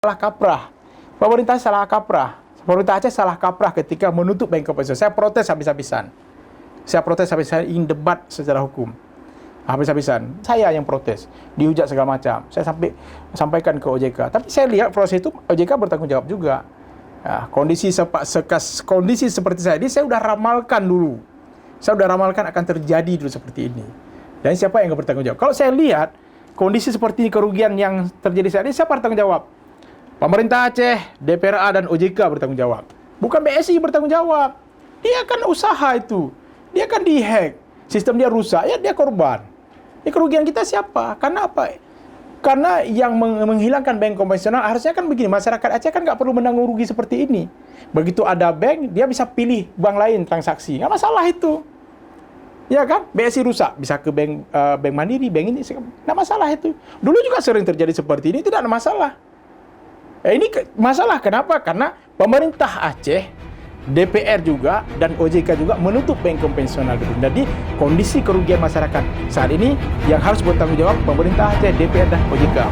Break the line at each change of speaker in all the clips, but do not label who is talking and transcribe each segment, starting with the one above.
salah kaprah. Pemerintah salah kaprah. Pemerintah Aceh salah kaprah ketika menutup bank konvensional. Saya protes habis-habisan. Saya protes habis-habisan, ingin debat secara hukum. Habis-habisan. Saya yang protes. Dihujat segala macam. Saya sampaikan ke OJK. Tapi saya lihat proses itu OJK bertanggung jawab juga. Nah, kondisi seperti saya ini saya sudah ramalkan dulu. Saya sudah ramalkan akan terjadi dulu seperti ini. Dan siapa yang bertanggung jawab? Kalau saya lihat kondisi seperti ini, kerugian yang terjadi saat ini, siapa bertanggung jawab? Pemerintah Aceh, DPRA dan OJK bertanggung jawab. Bukan BSI bertanggung jawab. Dia kan usaha itu. Dia kan dihack. Sistem dia rusak, ya dia korban. Ini kerugian kita siapa? Karena apa? Karena yang menghilangkan bank konvensional harusnya kan begini, masyarakat Aceh kan nggak perlu menanggung rugi seperti ini. Begitu ada bank, dia bisa pilih bank lain transaksi. Nggak masalah itu. Ya kan? BSI rusak, bisa ke bank Mandiri, bank ini. Nggak masalah itu. Dulu juga sering terjadi seperti ini, tidak ada masalah. Ini masalah kenapa? Karena pemerintah Aceh, DPR juga, dan OJK juga menutup bank konvensional. Jadi kondisi kerugian masyarakat saat ini yang harus bertanggung jawab pemerintah Aceh, DPR, dan OJK.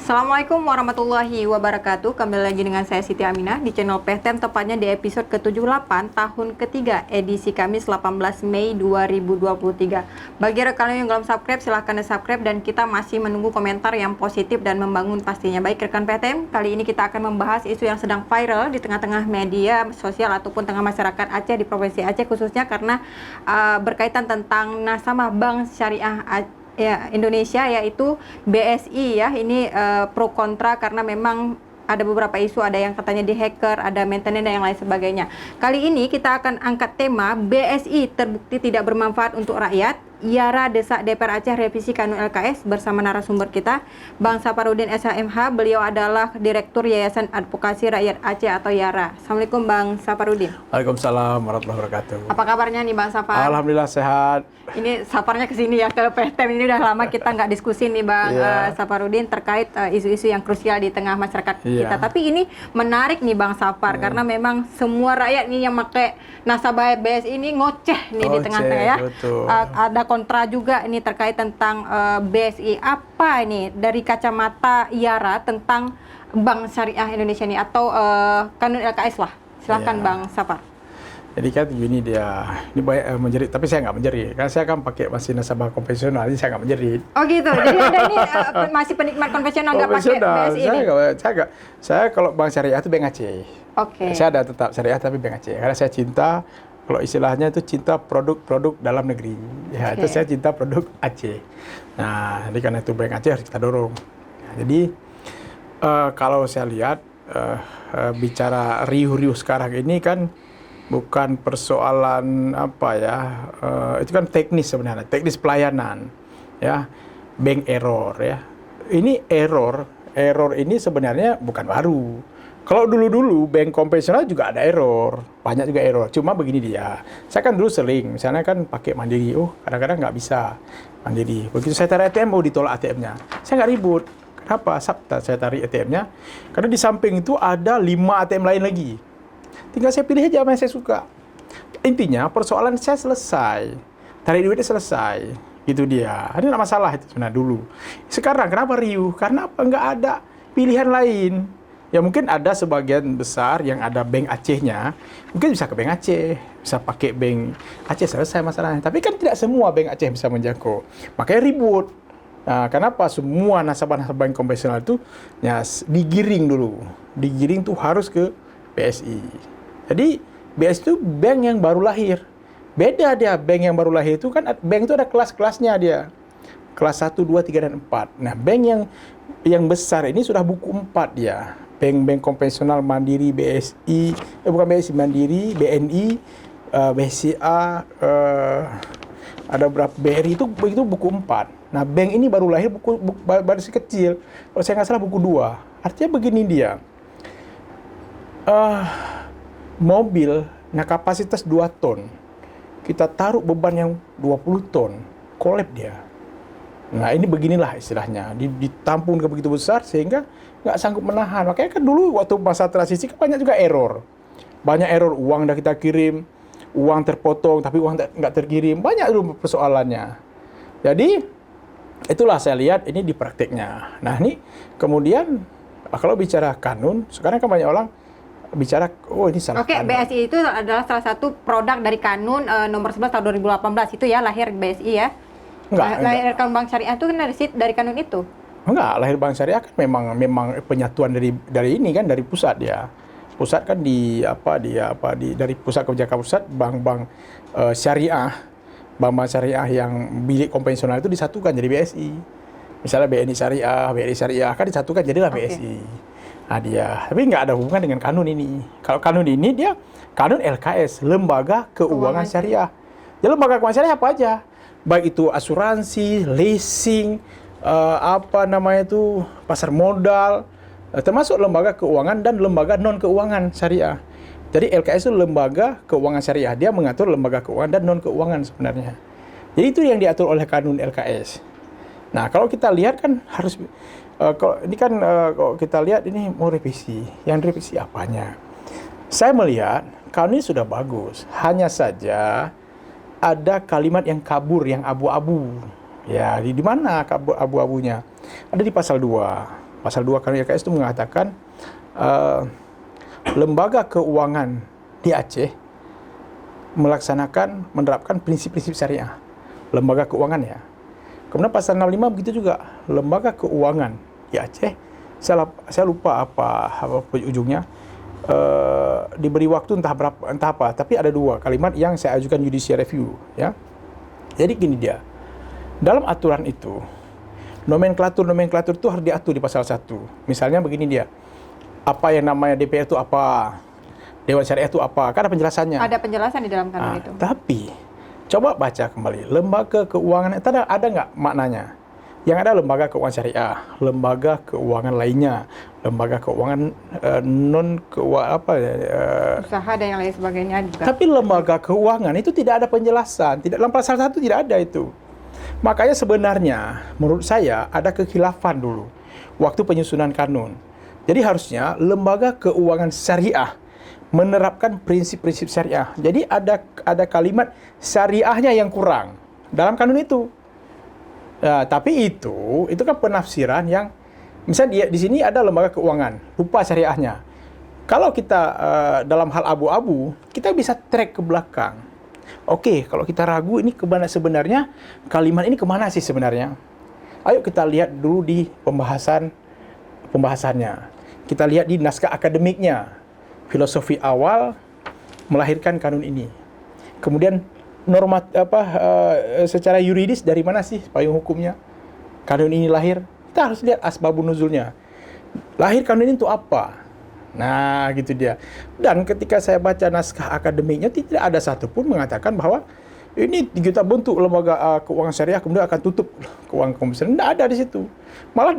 Assalamualaikum warahmatullahi wabarakatuh. Kembali lagi dengan saya Siti Aminah di channel PTM, tepatnya di episode ke-78 tahun ketiga edisi Kamis 18 Mei 2023. Bagi rekan yang belum subscribe, silahkan subscribe, dan kita masih menunggu komentar yang positif dan membangun pastinya. Baik rekan PTM, kali ini kita akan membahas isu yang sedang viral di tengah-tengah media sosial ataupun tengah masyarakat Aceh di Provinsi Aceh, khususnya karena berkaitan tentang nasabah Bank Syariah Indonesia, yaitu BSI ya. Ini pro kontra karena memang ada beberapa isu, ada yang katanya di hacker, ada maintenance dan yang lain sebagainya. Kali ini kita akan angkat tema BSI terbukti tidak bermanfaat untuk rakyat. Yara desak DPR Aceh revisi Kanun LKS bersama narasumber kita, Bang Saparudin SHMH. Beliau adalah Direktur Yayasan Advokasi Rakyat Aceh atau Yara. Assalamualaikum Bang Saparudin.
Waalaikumsalam warahmatullahi wabarakatuh.
Apa kabarnya nih Bang Sapar?
Alhamdulillah sehat.
Ini saparnya ke sini ya, ke PTM. Ini udah lama kita nggak diskusi nih Bang Saparudin terkait isu-isu yang krusial di tengah masyarakat kita. Tapi ini menarik nih Bang Sapar, karena memang semua rakyat nih yang pakai nasabah BSI ini ngoceh nih di tengah-tengah ya. Ada kontra juga ini terkait tentang BSI. Apa ini dari kacamata Yara tentang Bank Syariah Indonesia ini atau Kanun LKS lah. Silahkan Bang Sapar.
Jadi kan begini dia, ini banyak menjerit, tapi saya nggak menjerit, karena saya kan pakai masih nasabah konvensional, jadi saya nggak menjerit.
Oh gitu, jadi Anda ini masih penikmat konvensional, nggak pakai BSI ini?
Saya kalau Bank Syariah itu Bank Aceh.
Oke.
Saya ada tetap Syariah tapi Bank Aceh, karena saya cinta, kalau istilahnya itu cinta produk-produk dalam negeri. Ya, itu saya cinta produk Aceh. Nah, jadi karena itu Bank Aceh harus kita dorong. Nah, jadi kalau saya lihat bicara riuh-riuh sekarang ini kan bukan persoalan apa ya, itu kan teknis sebenarnya, teknis pelayanan, ya, bank error ya. Ini error ini sebenarnya bukan baru. Kalau dulu-dulu bank konvensional juga ada error, banyak juga error. Cuma begini dia, saya kan dulu sering, misalnya kan pakai Mandiri, kadang-kadang nggak bisa Mandiri. Begitu saya tarik ATM, ditolak ATM-nya. Saya nggak ribut. Kenapa? Sabta saya tarik ATM-nya, karena di samping itu ada 5 ATM lain lagi. Tinggal saya pilih aja apa yang saya suka. Intinya persoalan saya selesai, tarik duitnya selesai, gitu dia. Ini nggak masalah itu sebenarnya dulu. Sekarang kenapa riuh? Karena apa? Nggak ada pilihan lain. Ya mungkin ada sebagian besar yang ada bank Acehnya, mungkin bisa ke bank Aceh, bisa pakai bank Aceh, selesai masalahnya. Tapi kan tidak semua bank Aceh bisa menjangkau. Makanya ribut. Nah, kenapa semua nasabah-nasabah bank konvensional itu ya, digiring dulu. Digiring tuh harus ke BSI. Jadi BSI itu bank yang baru lahir. Beda dia, bank yang baru lahir itu kan, bank itu ada kelas-kelasnya dia. Kelas 1, 2, 3, dan 4. Nah, bank yang besar ini sudah buku 4 dia. Bank-bank konvensional Mandiri, BSI, bukan BSI, Mandiri, BNI, BCA, ada berapa, BRI itu begitu buku 4. Nah, bank ini baru lahir buku baru kecil. Kalau saya nggak salah buku 2. Artinya begini dia. Mobil, kapasitas 2 ton. Kita taruh beban yang 20 ton. Kolap dia. Nah, ini beginilah istilahnya. Ditampung begitu besar sehingga nggak sanggup menahan. Makanya kan dulu waktu masa transisi kan banyak juga error. Banyak error, uang dah kita kirim, uang terpotong tapi uang nggak terkirim. Banyak dulu persoalannya. Jadi itulah saya lihat ini di prakteknya. Nah ini kemudian kalau bicara kanun, sekarang kan banyak orang bicara, oh ini salah kanun.
BSI itu adalah salah satu produk dari kanun nomor 11 tahun 2018 itu ya, lahir BSI ya. Lahir Kanun Bank Syariah itu kan dari kanun itu.
Enggak, lahir Bank Syariah kan memang penyatuan dari ini kan, dari pusat dia. Pusat kan dari pusat kebijakan pusat, bank-bank syariah, bank-bank syariah yang bilik konvensional itu disatukan jadi BSI. Misalnya BNI Syariah kan disatukan jadilah BSI. Nah dia, tapi nggak ada hubungan dengan kanun ini. Kalau kanun ini dia kanun LKS, Lembaga Keuangan Syariah. Jadi lembaga keuangan syariah apa aja? Baik itu asuransi, leasing, pasar modal, termasuk lembaga keuangan dan lembaga non keuangan syariah. Jadi LKS itu lembaga keuangan syariah, dia mengatur lembaga keuangan dan non keuangan sebenarnya. Jadi itu yang diatur oleh kanun LKS. Nah kalau kita lihat kan harus kalau kita lihat ini mau revisi. Yang revisi apanya? Saya melihat kanun ini sudah bagus, hanya saja ada kalimat yang kabur, yang abu-abu. Ya, di mana kabur abu-abunya? Ada di pasal 2. Pasal 2 kanun LKS itu mengatakan lembaga keuangan di Aceh menerapkan prinsip-prinsip syariah. Lembaga keuangan ya. Kemudian pasal 65 begitu juga, lembaga keuangan di Aceh. Saya lupa apa ujungnya. Diberi waktu entah apa, tapi ada 2 kalimat yang saya ajukan judicial review ya. Jadi gini dia. Dalam aturan itu nomenklatur itu harus diatur di pasal 1. Misalnya begini dia. Apa yang namanya DPR itu apa? Dewan Syariah itu apa? Kan ada penjelasannya.
Ada penjelasan di dalam kanun itu.
Tapi coba baca kembali. Lembaga keuangan itu ada nggak maknanya? Yang ada lembaga keuangan syariah, lembaga keuangan lainnya, lembaga keuangan
usaha dan yang lain sebagainya juga.
Tapi lembaga keuangan itu tidak ada penjelasan, dalam pasal 1 tidak ada itu. Makanya sebenarnya menurut saya ada kekhilafan dulu waktu penyusunan kanun. Jadi harusnya lembaga keuangan syariah menerapkan prinsip-prinsip syariah. Jadi ada kalimat syariahnya yang kurang dalam kanun itu. Ya, tapi itu kan penafsiran yang misalnya di sini ada lembaga keuangan, lupa syariahnya. Kalau kita dalam hal abu-abu, kita bisa track ke belakang. Oke, kalau kita ragu ini kemana sebenarnya, kalimat ini kemana sih sebenarnya? Ayo kita lihat dulu di pembahasannya. Kita lihat di naskah akademiknya. Filosofi awal melahirkan kanun ini. Kemudian secara yuridis dari mana sih payung hukumnya kanun ini lahir? Kita harus lihat asbabun nuzulnya. Lahir kanun ini untuk apa? Nah, gitu dia. Dan ketika saya baca naskah akademiknya tidak ada satupun mengatakan bahwa ini kita bentuk lembaga keuangan syariah kemudian akan tutup keuangan konvensional. Tidak ada di situ. Malah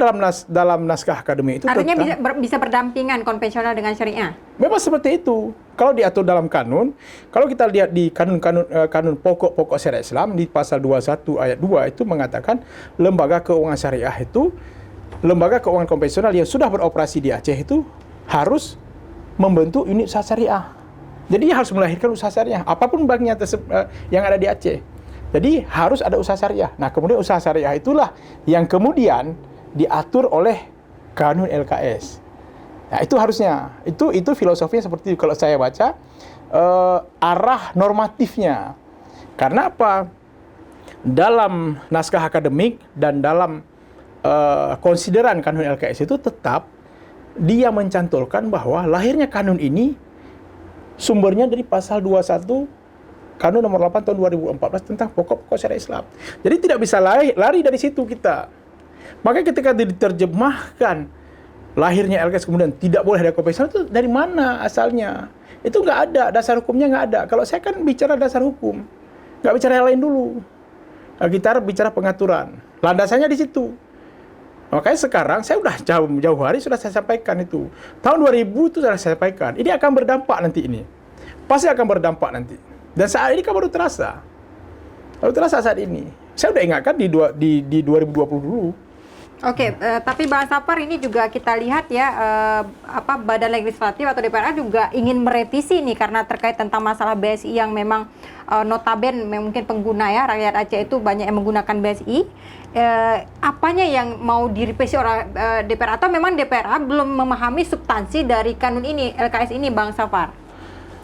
dalam naskah akademik itu
artinya bisa berdampingan konvensional dengan syariah.
Memang seperti itu. Kalau diatur dalam kanun, kalau kita lihat di kanun pokok syariah Islam di pasal 21 ayat 2 itu mengatakan lembaga keuangan syariah itu lembaga keuangan konvensional yang sudah beroperasi di Aceh itu harus membentuk unit usaha syariah. Jadi harus melahirkan usaha syariah, apapun banknya yang ada di Aceh. Jadi harus ada usaha syariah. Nah, kemudian usaha syariah itulah yang kemudian diatur oleh kanun LKS. Nah, itu harusnya. Itu filosofinya seperti itu kalau saya baca arah normatifnya. Karena apa? Dalam naskah akademik dan dalam konsideran kanun LKS itu tetap dia mencantolkan bahwa lahirnya kanun ini sumbernya dari pasal 21 Kanun nomor 8 tahun 2014 tentang pokok-pokok syariat Islam. Jadi tidak bisa lari dari situ kita. Maka ketika diterjemahkan lahirnya LKS kemudian tidak boleh ada konvensional, itu dari mana asalnya? Itu nggak ada, dasar hukumnya nggak ada. Kalau saya kan bicara dasar hukum, nggak bicara yang lain dulu. Nah, kita bicara pengaturan. Landasannya di situ. Makanya sekarang saya udah jauh hari sudah saya sampaikan itu. Tahun 2000 itu sudah saya sampaikan. Ini akan berdampak nanti ini. Pasti akan berdampak nanti. Dan saat ini kan baru terasa. Baru terasa saat ini. Saya udah ingatkan di 2020 dulu.
Oke, tapi Bang Safar ini juga kita lihat ya, Badan Legislatif atau DPR juga ingin merevisi nih karena terkait tentang masalah BSI yang memang notaben mungkin pengguna ya, rakyat Aceh itu banyak yang menggunakan BSI. Apanya yang mau direvisi oleh DPR atau memang DPR belum memahami substansi dari kanun ini, LKS ini, Bang Safar?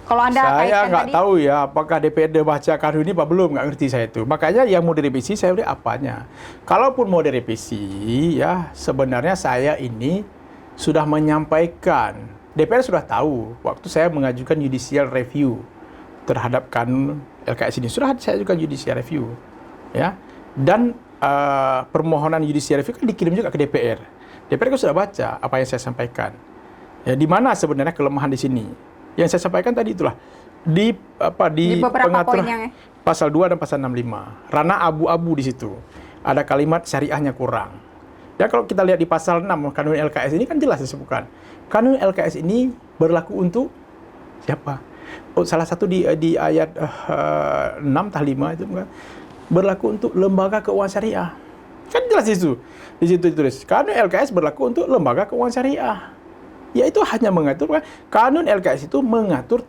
Kalau Anda
saya
kaitkan
nggak
tadi,
tahu ya apakah DPRD baca kanun ini apa belum, nggak ngerti saya itu. Makanya yang mau direvisi saya udah apanya. Kalaupun mau direvisi ya sebenarnya saya ini sudah menyampaikan, DPR sudah tahu waktu saya mengajukan judicial review terhadap kanun LKS ini, sudah saya ajukan judicial review ya. Dan permohonan judicial review kan dikirim juga ke DPR. DPR kan sudah baca apa yang saya sampaikan. Ya, di mana sebenarnya kelemahan di sini? Yang saya sampaikan tadi itulah di pengaturan pasal 2 dan pasal 65. Ranah abu-abu di situ. Ada kalimat syariahnya kurang. Dan kalau kita lihat di pasal 6 kanun LKS ini kan jelas disebutkan. Kanun LKS ini berlaku untuk siapa? Oh, salah satu di ayat 6 tah 5 itu berlaku untuk lembaga keuangan syariah. Kan jelas di situ. Di situ ditulis kanun LKS berlaku untuk lembaga keuangan syariah. Yaitu hanya mengatur, kanun LKS itu mengatur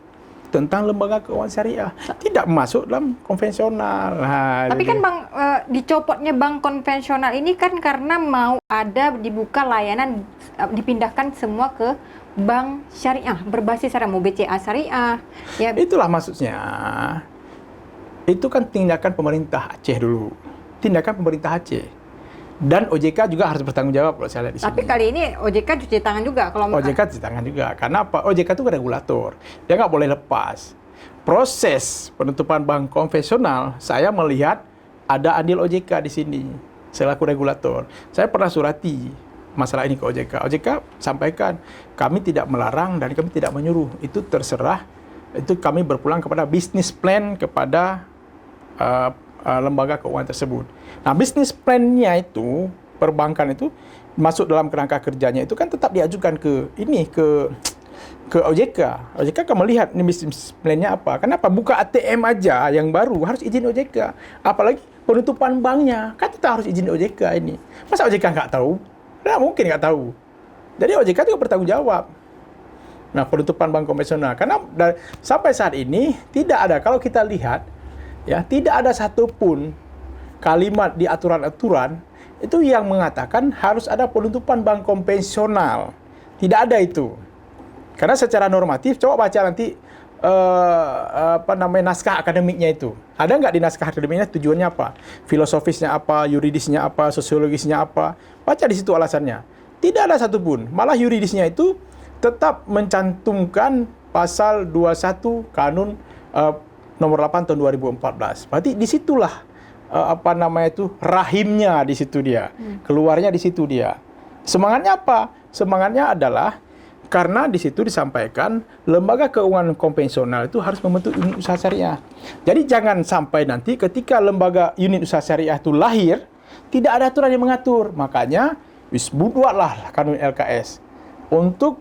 tentang lembaga keuangan syariah, tidak masuk dalam konvensional. Nah,
tapi kan Bang, dicopotnya bank konvensional ini kan karena mau ada dibuka layanan, dipindahkan semua ke bank syariah, berbasis syariah, mau BCA syariah. Ya.
Itulah maksudnya. Itu kan tindakan pemerintah Aceh dulu. Tindakan pemerintah Aceh. Dan OJK juga harus bertanggung jawab kalau saya lihat di sini.
Tapi kali ini OJK cuci tangan juga kalau
OJK cuci tangan juga. Karena apa? OJK itu regulator. Dia nggak boleh lepas. Proses penutupan bank konvensional, saya melihat ada andil OJK di sini selaku regulator. Saya pernah surati masalah ini ke OJK. OJK sampaikan, kami tidak melarang dan kami tidak menyuruh. Itu terserah. Itu kami berpulang kepada bisnis plan kepada lembaga keuangan tersebut. Nah, bisnis plan-nya itu, perbankan itu masuk dalam kerangka kerjanya itu kan tetap diajukan ke OJK. OJK akan melihat ini bisnis plan-nya apa. Kenapa buka ATM aja yang baru harus izin OJK. Apalagi penutupan banknya kan kita harus izin OJK ini. Masa OJK nggak tahu? Nggak mungkin nggak tahu. Jadi OJK juga bertanggung jawab. Nah, penutupan bank konvensional karena sampai saat ini tidak ada, kalau kita lihat ya, tidak ada satupun kalimat di aturan-aturan itu yang mengatakan harus ada penutupan bank konvensional. Tidak ada itu. Karena secara normatif, coba baca nanti naskah akademiknya itu. Ada nggak di naskah akademiknya tujuannya apa? Filosofisnya apa? Yuridisnya apa? Sosiologisnya apa? Baca di situ alasannya. Tidak ada satupun. Malah yuridisnya itu tetap mencantumkan pasal 21 Kanun nomor 8 tahun 2014. Berarti disitulah rahimnya di situ dia. Keluarnya di situ dia. Semangatnya apa? Semangatnya adalah karena di situ disampaikan lembaga keuangan konvensional itu harus membentuk unit usaha syariah. Jadi jangan sampai nanti ketika lembaga unit usaha syariah itu lahir, tidak ada aturan yang mengatur. Makanya buatlah kanun LKS untuk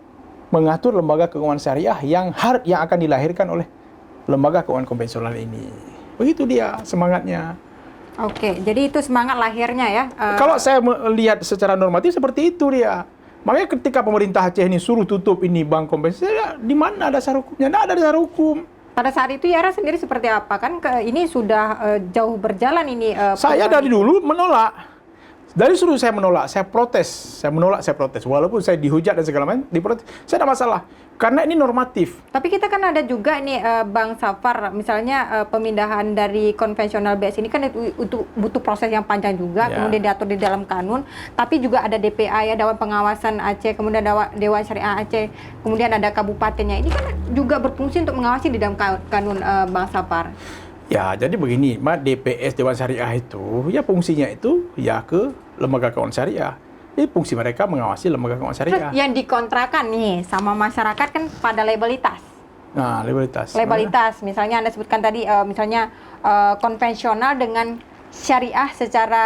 mengatur lembaga keuangan syariah yang akan dilahirkan oleh lembaga keuangan konvensional ini. Begitu dia semangatnya.
Oke, jadi itu semangat lahirnya ya.
Kalau saya melihat secara normatif seperti itu dia. Makanya ketika pemerintah Aceh ini suruh tutup ini bank konvensional, di mana dasar hukumnya? Tidak ada dasar hukum.
Pada saat itu Yara sendiri seperti apa? Kan ini sudah jauh berjalan ini.
Saya dari dulu menolak. Dari suruh saya menolak, saya protes. Saya menolak, saya protes. Walaupun saya dihujat dan segala macam, diprotes. Saya ada masalah. Karena ini normatif.
Tapi kita kan ada juga nih Bang Safar, misalnya pemindahan dari konvensional BS ini kan itu butuh proses yang panjang juga, kemudian diatur di dalam kanun. Tapi juga ada DPA ya, Dewan Pengawasan Aceh, kemudian Dewan Syariah Aceh, kemudian ada kabupatennya. Ini kan juga berfungsi untuk mengawasi di dalam kanun Bang Safar.
Ya, jadi begini, DPS Dewan Syariah itu, ya fungsinya itu ya ke lembaga keuangan syariah. Jadi fungsi mereka mengawasi lembaga keuangan syariah.
Yang dikontrakan nih sama masyarakat kan pada legalitas.
Nah, legalitas.
Legalitas, misalnya Anda sebutkan tadi, misalnya konvensional dengan syariah secara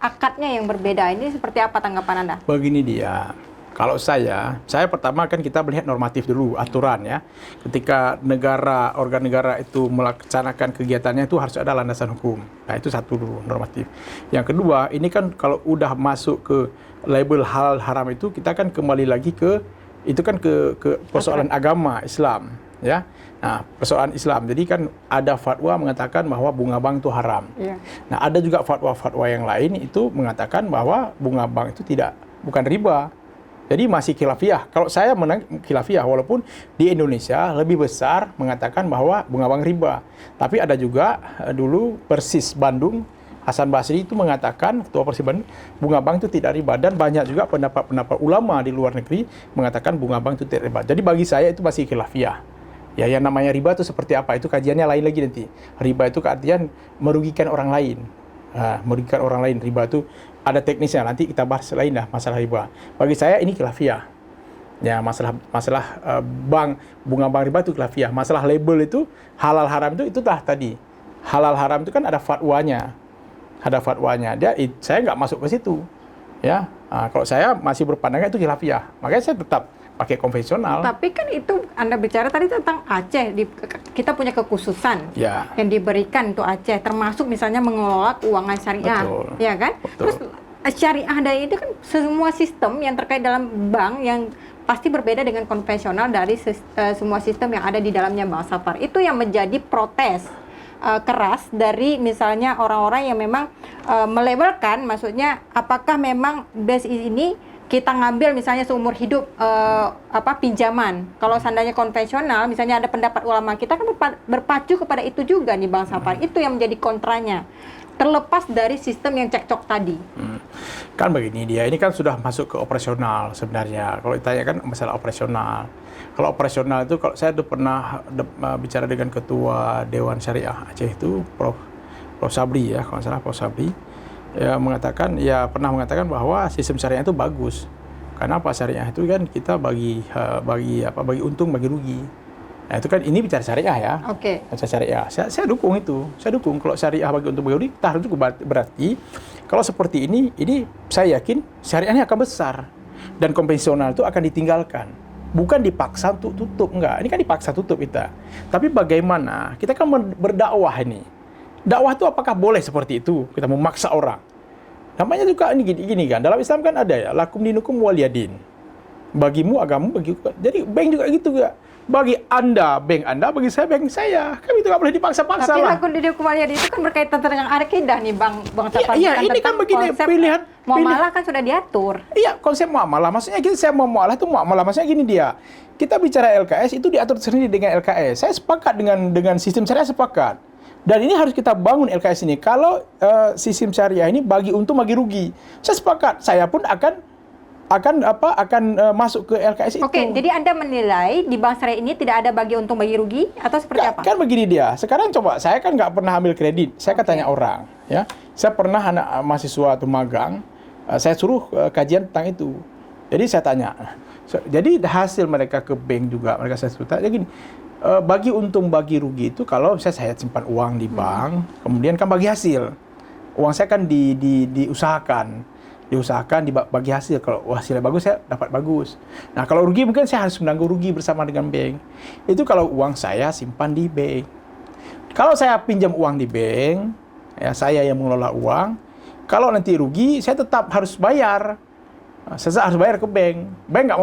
akadnya yang berbeda. Ini seperti apa tanggapan Anda?
Begini dia, Kalau saya pertama kan kita melihat normatif dulu, aturan ya. Ketika organ negara itu melaksanakan kegiatannya itu harus ada landasan hukum. Nah, itu satu dulu, normatif. Yang kedua, ini kan kalau udah masuk ke label halal haram itu, kita kan kembali lagi ke persoalan agama Islam, ya. Nah, persoalan Islam. Jadi kan ada fatwa mengatakan bahwa bunga bank itu haram.
Yeah.
Nah, ada juga fatwa-fatwa yang lain itu mengatakan bahwa bunga bank itu bukan riba. Jadi masih khilafiyah. Kalau saya menang khilafiyah, walaupun di Indonesia lebih besar mengatakan bahwa bunga bank riba. Tapi ada juga dulu Persis Bandung, Hasan Basri itu mengatakan, ketua Persis Bandung, bunga bank itu tidak riba. Dan banyak juga pendapat-pendapat ulama di luar negeri mengatakan bunga bank itu tidak riba. Jadi bagi saya itu masih khilafiyah. Ya, yang namanya riba itu seperti apa? Itu kajiannya lain lagi nanti. Riba itu keartian merugikan orang lain. Merugikan orang lain. Riba itu ada teknisnya, nanti kita bahas lain dah masalah riba. Bagi saya ini khilafiyah. Ya, masalah bunga bank riba itu khilafiyah. Masalah label itu halal haram itu dah tadi. Halal haram itu kan ada fatwanya. Saya nggak masuk ke situ. Ya, kalau saya masih berpandangan itu khilafiyah. Makanya saya tetap pakai konvensional.
Tapi kan itu Anda bicara tadi tentang Aceh, kita punya kekhususan yang diberikan untuk Aceh, termasuk misalnya mengelola keuangan syariah, ya kan?
Betul.
Terus syariah dari itu kan semua sistem yang terkait dalam bank yang pasti berbeda dengan konvensional dari semua sistem yang ada di dalamnya Bang Safar. Itu yang menjadi protes keras dari misalnya orang-orang yang memang melabelkan, maksudnya apakah memang base ini kita ngambil misalnya seumur hidup pinjaman. Kalau seandainya konvensional, misalnya ada pendapat ulama, kita kan berpacu kepada itu juga nih Bang Safar. Itu yang menjadi kontranya. Terlepas dari sistem yang cekcok tadi.
Kan begini dia, ini kan sudah masuk ke operasional sebenarnya. Kalau ditanya kan masalah operasional. Kalau operasional itu, kalau saya tuh pernah bicara dengan Ketua Dewan Syariah Aceh itu, Prof. Sabri ya, kalau nggak salah Prof. Sabri. Pernah mengatakan bahwa sistem syariah itu bagus. Karena apa, syariah itu kan kita bagi untung, bagi rugi. Nah, itu kan ini bicara syariah ya.
Oke.
Bicara syariah. Saya dukung itu. Saya dukung kalau syariah bagi untung, bagi rugi, taruh itu berarti kalau seperti ini saya yakin syariahnya akan besar dan konvensional itu akan ditinggalkan. Bukan dipaksa untuk tutup, enggak. Ini kan dipaksa tutup kita. Tapi bagaimana? Kita kan berdakwah ini. Dakwah itu apakah boleh seperti itu? Kita memaksa orang. Namanya juga ini gini kan. Dalam Islam kan ada ya, lakum dinukum waliyadin. Bagimu agamu, bagiku. Jadi bank juga gitu ya. Bagi Anda, bank Anda, bagi saya, bank saya. Kan itu nggak boleh dipaksa-paksa lah.
Tapi lakum dinukum waliyadin itu kan berkaitan dengan akidah nih Bang Safar.
Iya, ini kan begini, pilihan.
Muamalah kan sudah diatur.
Iya, konsep muamalah. Maksudnya saya muamalah itu muamalah. Maksudnya gini dia. Kita bicara LKS itu diatur sendiri dengan LKS. Saya sepakat dengan sistem syariah, sepakat. Dan ini harus kita bangun LKS ini. Kalau sistem syariah ini bagi untung, bagi rugi, saya sepakat. Saya pun akan masuk ke LKS itu.
Oke, jadi Anda menilai di bank syariah ini tidak ada bagi untung, bagi rugi atau seperti apa?
Kan begini dia. Sekarang coba, saya kan nggak pernah ambil kredit. Saya kan tanya orang, ya. Saya pernah anak mahasiswa atau magang, saya suruh kajian tentang itu. Jadi saya tanya. Jadi hasil mereka ke bank juga, mereka saya suruh tanya gini. Bagi untung, bagi rugi itu kalau saya simpan uang di bank, kemudian kan bagi hasil. Uang saya kan diusahakan dibagi hasil. Kalau hasilnya bagus, saya dapat bagus. Nah, kalau rugi mungkin saya harus menanggung rugi bersama dengan bank. Itu kalau uang saya simpan di bank. Kalau saya pinjam uang di bank, ya saya yang mengelola uang. Kalau nanti rugi, saya tetap harus bayar. Saya harus bayar ke bank. Bank nggak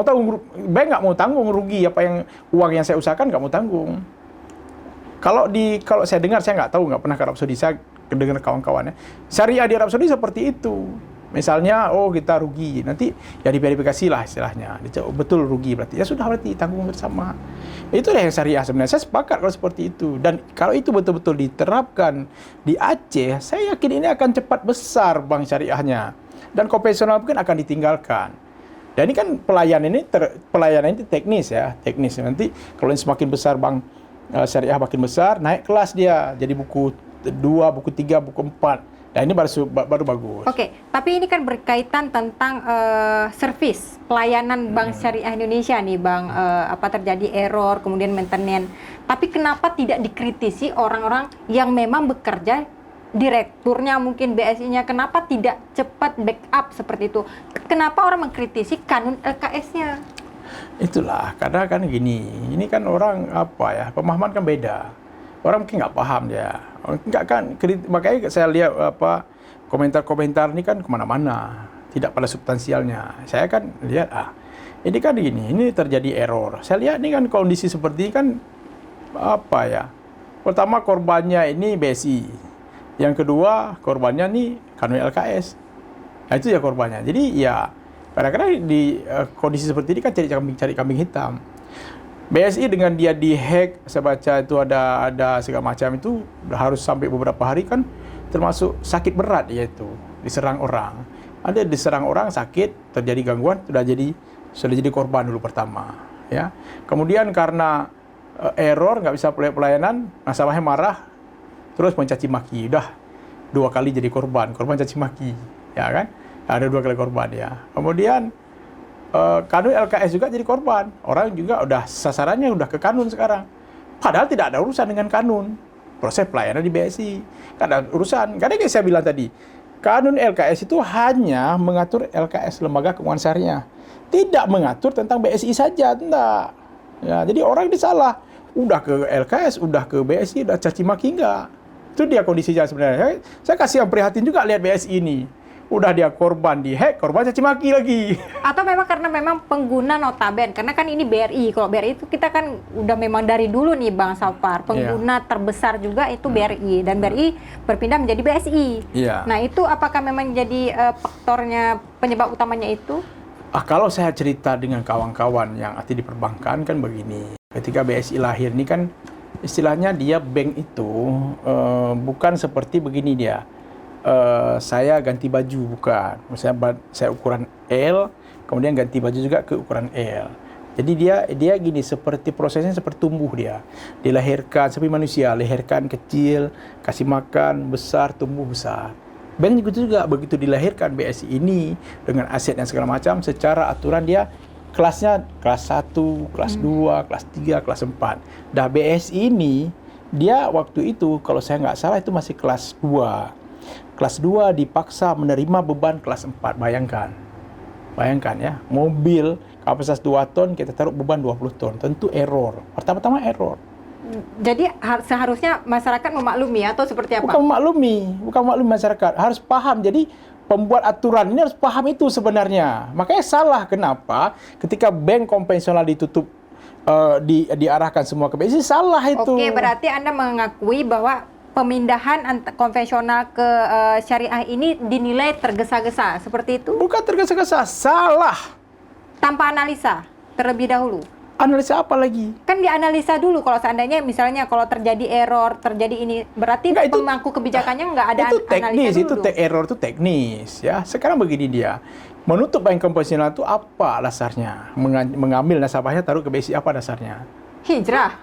mau tanggung rugi apa yang uang yang saya usahakan, nggak mau tanggung. Kalau saya dengar, saya nggak tahu, nggak pernah ke Arab Saudi, saya dengar kawan-kawannya. Syariah di Arab Saudi seperti itu. Misalnya, kita rugi, nanti ya diverifikasi lah istilahnya. Betul rugi berarti, ya sudah berarti tanggung bersama. Itulah yang syariah sebenarnya. Saya sepakat kalau seperti itu. Dan kalau itu betul-betul diterapkan di Aceh, saya yakin ini akan cepat besar bank syariahnya. Dan konvensional mungkin akan ditinggalkan. Dan ini kan pelayanan ini teknis ya, teknis. Nanti kalau ini semakin besar bank syariah makin besar, naik kelas dia jadi buku 2, buku 3, buku 4. Nah, ini baru bagus.
Oke, tapi ini kan berkaitan tentang servis pelayanan Bank Syariah Indonesia nih, Bang. Terjadi error, kemudian maintenance. Tapi kenapa tidak dikritisi orang-orang yang memang bekerja direkturnya mungkin BSI-nya kenapa tidak cepat backup seperti itu? Kenapa orang mengkritisi kanun LKS-nya?
Itulah, karena kan gini, ini kan orang pemahaman kan beda. Orang mungkin nggak paham dia. Nggak kan, makanya saya lihat komentar-komentar ini kan kemana-mana, tidak pada substansialnya. Saya kan lihat, ini kan gini, ini terjadi error. Saya lihat ini kan kondisi seperti ini kan, pertama korbannya ini BSI. Yang kedua korbannya nih kanun LKS. Nah itu ya korbannya. Jadi ya kadang-kadang di kondisi seperti ini kan cari kambing hitam. BSI dengan dia dihack, saya baca itu ada segala macam itu harus sampai beberapa hari kan, termasuk sakit berat yaitu diserang orang. Ada diserang orang sakit, terjadi gangguan, sudah jadi korban dulu pertama, ya. Kemudian karena error nggak bisa pelayanan, nasabahnya marah, terus mencaci maki, udah 2 kali jadi korban caci maki, ya kan? Ada 2 kali korban ya. Kemudian kanun LKS juga jadi korban. Orang juga udah sasarannya udah ke kanun sekarang. Padahal tidak ada urusan dengan kanun. Proses pelayanan di BSI. Tidak ada urusan. Karena yang saya bilang tadi, kanun LKS itu hanya mengatur LKS, Lembaga Keuangan Syariah. Tidak mengatur tentang BSI saja, tidak. Ya, jadi orang ini salah. Udah ke LKS, udah ke BSI, udah caci maki enggak. Itu dia kondisinya sebenarnya. Saya kasih yang prihatin juga lihat BSI ini. Udah dia korban dihack, korban caci maki lagi.
Atau memang karena memang pengguna notaben, karena kan ini BRI. Kalau BRI itu kita kan udah memang dari dulu nih Bang Safar, pengguna terbesar juga itu BRI, dan BRI berpindah menjadi BSI. Nah itu apakah memang jadi faktornya, penyebab utamanya itu?
Kalau saya cerita dengan kawan-kawan yang aktif di perbankan kan begini. Ketika BSI lahir ini kan istilahnya dia bank itu bukan seperti begini dia. Saya ganti baju, bukan. Misalnya saya ukuran L, kemudian ganti baju juga ke ukuran L. Jadi dia gini, seperti prosesnya seperti tumbuh dia. Dilahirkan seperti manusia, lahirkan kecil, kasih makan, besar, tumbuh besar. Bank juga begitu dilahirkan BSI ini dengan aset yang segala macam, secara aturan dia kelasnya kelas 1, kelas 2, kelas 3, kelas 4. Dah BSI ini dia waktu itu kalau saya nggak salah itu masih kelas 2. Kelas 2 dipaksa menerima beban kelas 4. Bayangkan ya, mobil kapasitas 2 ton kita taruh beban 20 ton. Tentu error. Pertama-tama error.
Jadi seharusnya masyarakat memaklumi atau seperti apa?
Bukan memaklumi masyarakat. Harus paham. Jadi pembuat aturan ini harus paham itu sebenarnya. Makanya salah kenapa ketika bank konvensional ditutup, diarahkan semua ke BSI, salah itu.
Oke, berarti Anda mengakui bahwa pemindahan konvensional ke syariah ini dinilai tergesa-gesa, seperti itu?
Bukan tergesa-gesa, salah.
Tanpa analisa terlebih dahulu?
Analisa apa lagi?
Kan dianalisa dulu kalau seandainya misalnya kalau terjadi error, terjadi ini, berarti pemangku kebijakannya nggak ada
itu teknis,
analisa dulu.
Error itu teknis ya. Sekarang begini dia, menutup bank konvensional itu apa dasarnya? Mengambil nasabahnya taruh ke BSI, apa dasarnya?
Hijrah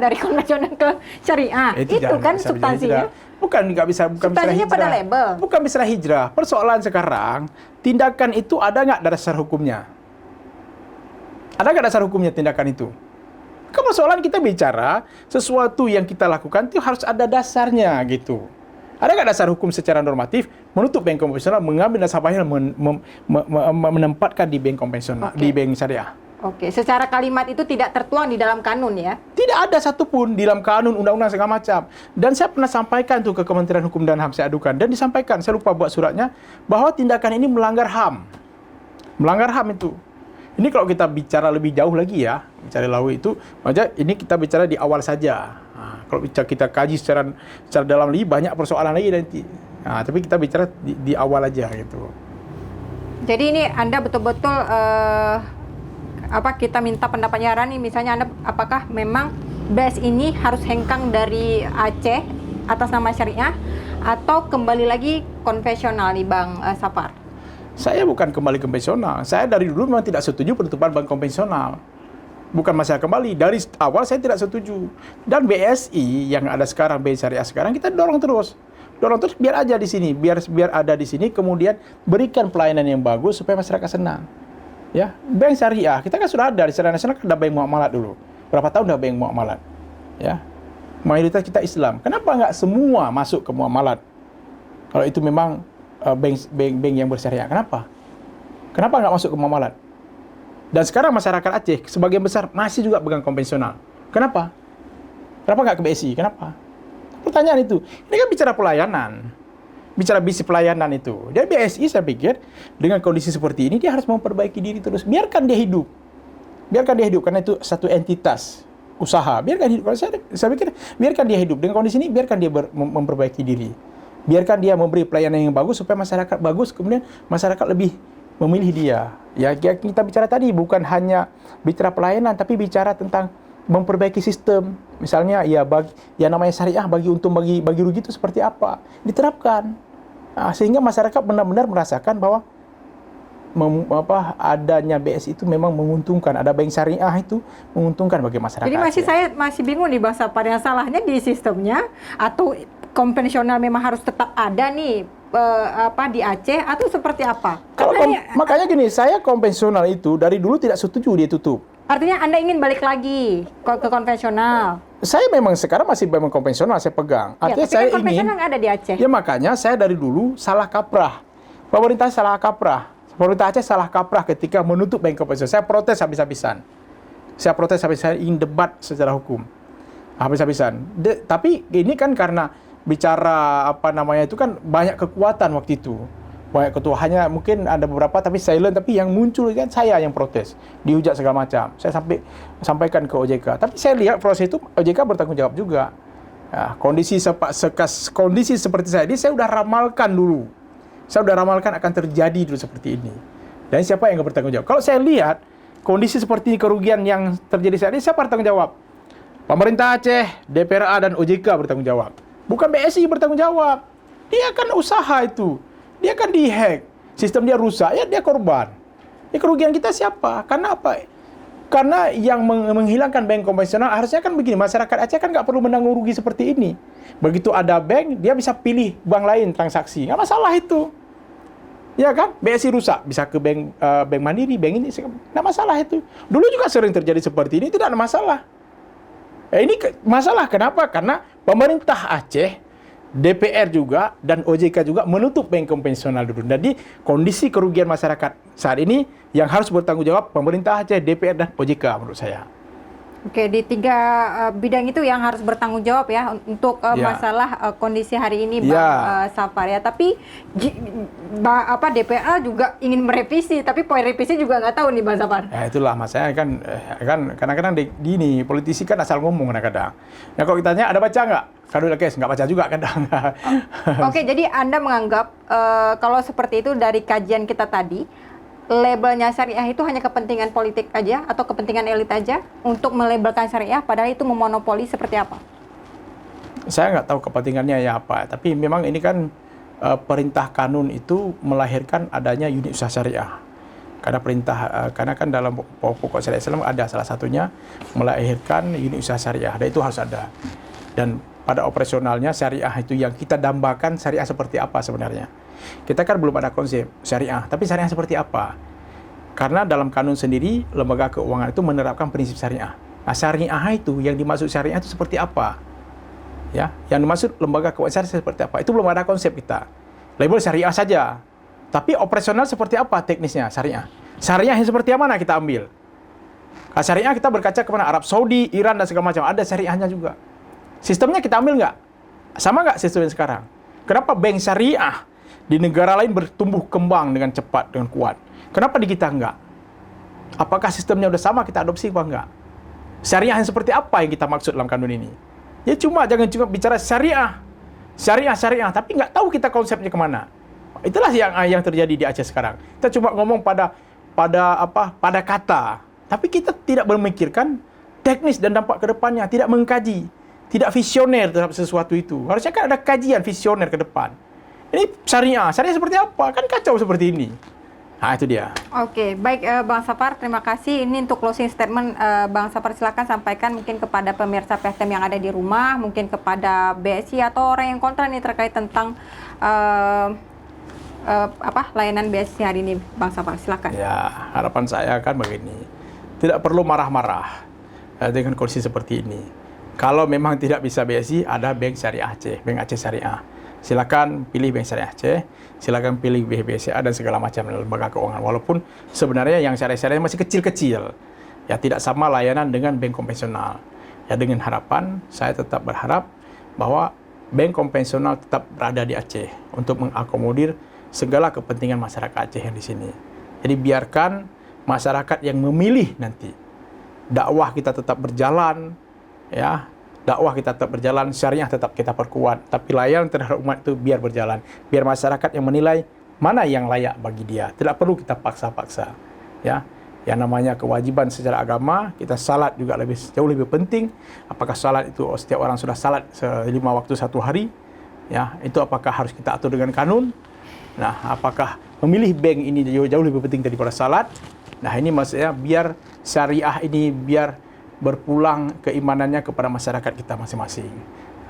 dari konvensional ke syariah. Itu kan substansinya.
Bukan bisa
substansinya pada label.
Bukan bisa hijrah. Persoalan sekarang, tindakan itu ada nggak dasar hukumnya? Ada nggak dasar hukumnya tindakan itu? Kan persoalan kita bicara sesuatu yang kita lakukan itu harus ada dasarnya gitu. Ada nggak dasar hukum secara normatif menutup bank konvensional, mengambil nasabahnya, menempatkan di bank konvensional, di bank syariah?
Oke, secara kalimat itu tidak tertuang di dalam kanun ya?
Tidak ada satupun di dalam kanun, undang-undang segala macam. Dan saya pernah sampaikan tuh ke Kementerian Hukum dan HAM, saya adukan. Dan disampaikan, saya lupa buat suratnya, bahwa tindakan ini melanggar HAM. Melanggar HAM itu. Ini kalau kita bicara lebih jauh lagi ya, bicara lalu itu, makanya ini kita bicara di awal saja. Nah, kalau kita kaji secara dalam lagi, banyak persoalan lagi nanti. Nah, tapi kita bicara di awal aja gitu.
Jadi ini Anda betul-betul... kita minta pendapatnya Rani, misalnya Anda apakah memang BES ini harus hengkang dari Aceh atas nama syariah atau kembali lagi konvensional nih Bang Safar?
Saya bukan kembali konvensional. Saya dari dulu memang tidak setuju penutupan bank konvensional. Bukan masalah kembali. Dari awal saya tidak setuju. Dan BSI yang ada sekarang, BSI Syariah sekarang, kita dorong terus. Dorong terus biar aja di sini, biar ada di sini, kemudian berikan pelayanan yang bagus supaya masyarakat senang. Ya, bank syariah kita kan sudah ada di secara nasional, kan ada bank muamalat dulu. Berapa tahun dah bank muamalat? Ya, mayoritas kita Islam. Kenapa nggak semua masuk ke muamalat? Kalau itu memang bank yang bersyariah, kenapa? Kenapa nggak masuk ke muamalat? Dan sekarang masyarakat Aceh sebagian besar masih juga pegang konvensional. Kenapa? Kenapa nggak ke BSI? Kenapa? Pertanyaan itu. Ini kan bicara pelayanan. Bicara bisnis pelayanan itu. Jadi BSI saya pikir dengan kondisi seperti ini dia harus memperbaiki diri terus. Biarkan dia hidup. Biarkan dia hidup karena itu satu entitas usaha. Biarkan hidup. Kalau saya pikir biarkan dia hidup. Dengan kondisi ini biarkan dia memperbaiki diri. Biarkan dia memberi pelayanan yang bagus supaya masyarakat bagus, kemudian masyarakat lebih memilih dia. Ya kita bicara tadi bukan hanya bicara pelayanan tapi bicara tentang memperbaiki sistem. Misalnya ya namanya syariah bagi untung bagi rugi itu seperti apa? Diterapkan. Nah, sehingga masyarakat benar-benar merasakan bahwa adanya BSI itu memang menguntungkan, ada bank syariah itu menguntungkan bagi masyarakat.
Jadi saya masih bingung nih Bang Sapar, yang salahnya di sistemnya atau konvensional memang harus tetap ada nih di Aceh atau seperti apa?
Makanya gini, saya konvensional itu dari dulu tidak setuju dia tutup.
Artinya Anda ingin balik lagi ke konvensional?
Saya memang sekarang masih memang konvensional, saya pegang. Artinya
tapi
saya
kan konvensional nggak ada di Aceh.
Ya makanya saya dari dulu salah kaprah. Pemerintah salah kaprah. Pemerintah Aceh salah kaprah ketika menutup bank konvensional. Saya protes habis-habisan. Saya ingin debat secara hukum. Habis-habisan. Tapi ini kan karena bicara itu kan banyak kekuatan waktu itu. Banyak ketua, hanya mungkin ada beberapa tapi silent, tapi yang muncul kan saya yang protes, dihujat segala macam. Saya sampaikan ke OJK. Tapi saya lihat proses itu OJK bertanggung jawab juga. Nah, kondisi seperti saya ini saya sudah ramalkan dulu. Saya sudah ramalkan akan terjadi dulu seperti ini. Dan siapa yang bertanggung jawab? Kalau saya lihat kondisi seperti ini, kerugian yang terjadi saat ini, siapa bertanggung jawab? Pemerintah Aceh, DPRA dan OJK bertanggung jawab. Bukan BSI bertanggung jawab. Dia kan usaha itu. Dia kan dihack. Sistem dia rusak, ya dia korban. Ya kerugian kita siapa? Karena apa? Karena yang menghilangkan bank konvensional harusnya kan begini, masyarakat Aceh kan nggak perlu menanggung rugi seperti ini. Begitu ada bank, dia bisa pilih bank lain transaksi. Nggak masalah itu. Ya kan? BSI rusak, bisa ke bank Mandiri, bank ini. Nggak masalah itu. Dulu juga sering terjadi seperti ini, tidak ada masalah. Ini masalah kenapa? Karena pemerintah Aceh, DPR juga dan OJK juga menutup bank konvensional dulu. Jadi kondisi kerugian masyarakat saat ini yang harus bertanggung jawab pemerintah Aceh, DPR dan OJK menurut saya.
Oke, di 3 bidang itu yang harus bertanggung jawab ya untuk masalah kondisi hari ini Bang Sapar ya. Tapi DPR juga ingin merevisi, tapi poin revisi juga nggak tahu nih Bang Sapar.
Ya itulah masanya kan kadang-kadang di politisi kan asal ngomong kadang-kadang. Nah kalau kita tanya ada baca nggak? Kadang nggak baca juga kadang.
Oke, jadi Anda menganggap kalau seperti itu dari kajian kita tadi, labelnya syariah itu hanya kepentingan politik aja atau kepentingan elit aja untuk melabelkan syariah, padahal itu memonopoli seperti apa?
Saya nggak tahu kepentingannya ya apa, tapi memang ini kan perintah kanun itu melahirkan adanya unit usaha syariah. Karena kan dalam pokok syariah Islam ada salah satunya melahirkan unit usaha syariah, dan itu harus ada. Dan pada operasionalnya syariah itu yang kita dambakan syariah seperti apa sebenarnya. Kita kan belum ada konsep syariah, tapi syariah seperti apa? Karena dalam kanun sendiri, lembaga keuangan itu menerapkan prinsip syariah. Nah, syariah itu, yang dimaksud syariah itu seperti apa? Ya, yang dimaksud lembaga keuangan syariah seperti apa? Itu belum ada konsep kita. Label syariah saja. Tapi operasional seperti apa teknisnya syariah? Syariah yang seperti mana kita ambil? Nah, syariah kita berkaca kepada Arab Saudi, Iran, dan segala macam. Ada syariahnya juga. Sistemnya kita ambil nggak? Sama nggak sistemnya sekarang? Kenapa bank syariah di negara lain bertumbuh kembang dengan cepat, dengan kuat? Kenapa di kita enggak? Apakah sistemnya udah sama kita adopsi apa enggak? Syariah yang seperti apa yang kita maksud dalam kanun ini? Ya jangan cuma bicara syariah, tapi nggak tahu kita konsepnya kemana. Itulah yang terjadi di Aceh sekarang. Kita cuma ngomong pada kata, tapi kita tidak memikirkan teknis dan dampak ke depannya, tidak mengkaji, tidak visioner terhadap sesuatu itu. Harusnya kan ada kajian visioner ke depan. Ini syariah seperti apa? Kan kacau seperti ini. Nah, itu dia.
Oke, baik Bang Sapar, terima kasih. Ini untuk closing statement Bang Sapar, silakan sampaikan mungkin kepada pemirsa PTM yang ada di rumah, mungkin kepada BSI atau orang yang kontra nih terkait tentang layanan BSI hari ini, Bang Sapar, silakan.
Ya, harapan saya kan begini. Tidak perlu marah-marah dengan kondisi seperti ini. Kalau memang tidak bisa BSI, ada Bank Syariah Aceh, Bank Aceh Syariah. silakan pilih Bank Syariah Aceh, silakan pilih BCA dan segala macam lembaga keuangan. Walaupun sebenarnya yang syariah masih kecil-kecil, ya tidak sama layanan dengan bank konvensional. Ya dengan harapan, saya tetap berharap bahwa bank konvensional tetap berada di Aceh untuk mengakomodir segala kepentingan masyarakat Aceh yang di sini. Jadi biarkan masyarakat yang memilih nanti. Dakwah kita tetap berjalan, ya. Dakwah kita tetap berjalan, syariah tetap kita perkuat, tapi layanan terhadap umat itu biar berjalan. Biar masyarakat yang menilai mana yang layak bagi dia. Tidak perlu kita paksa-paksa. Ya. Yang namanya kewajiban secara agama, kita salat juga jauh lebih penting. Apakah salat itu setiap orang sudah salat 5 waktu 1 hari? Ya, itu apakah harus kita atur dengan kanun? Nah, apakah memilih bank ini jauh lebih penting daripada salat? Nah, ini maksudnya biar syariah ini biar berpulang keimanannya kepada masyarakat kita masing-masing.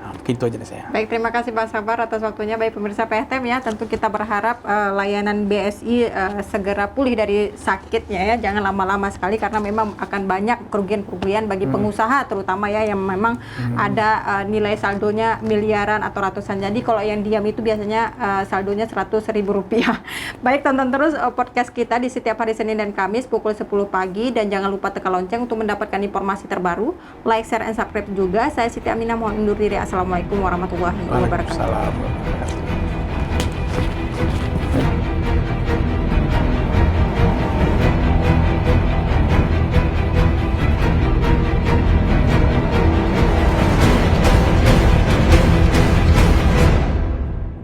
Nah, mungkin itu aja dari saya.
Baik, terima kasih Pak Sabar atas waktunya. Baik pemirsa PTM ya, tentu kita berharap layanan BSI segera pulih dari sakitnya ya, jangan lama-lama sekali karena memang akan banyak kerugian-kerugian bagi pengusaha terutama ya yang memang ada nilai saldonya miliaran atau ratusan. Jadi kalau yang diam itu biasanya saldonya Rp100.000. Baik, tonton terus podcast kita di setiap hari Senin dan Kamis pukul 10 pagi dan jangan lupa tekan lonceng untuk mendapatkan informasi terbaru. Like, share, and subscribe juga. Saya Siti Aminah mohon undur diri. Assalamualaikum warahmatullahi wabarakatuh.
Waalaikumsalam.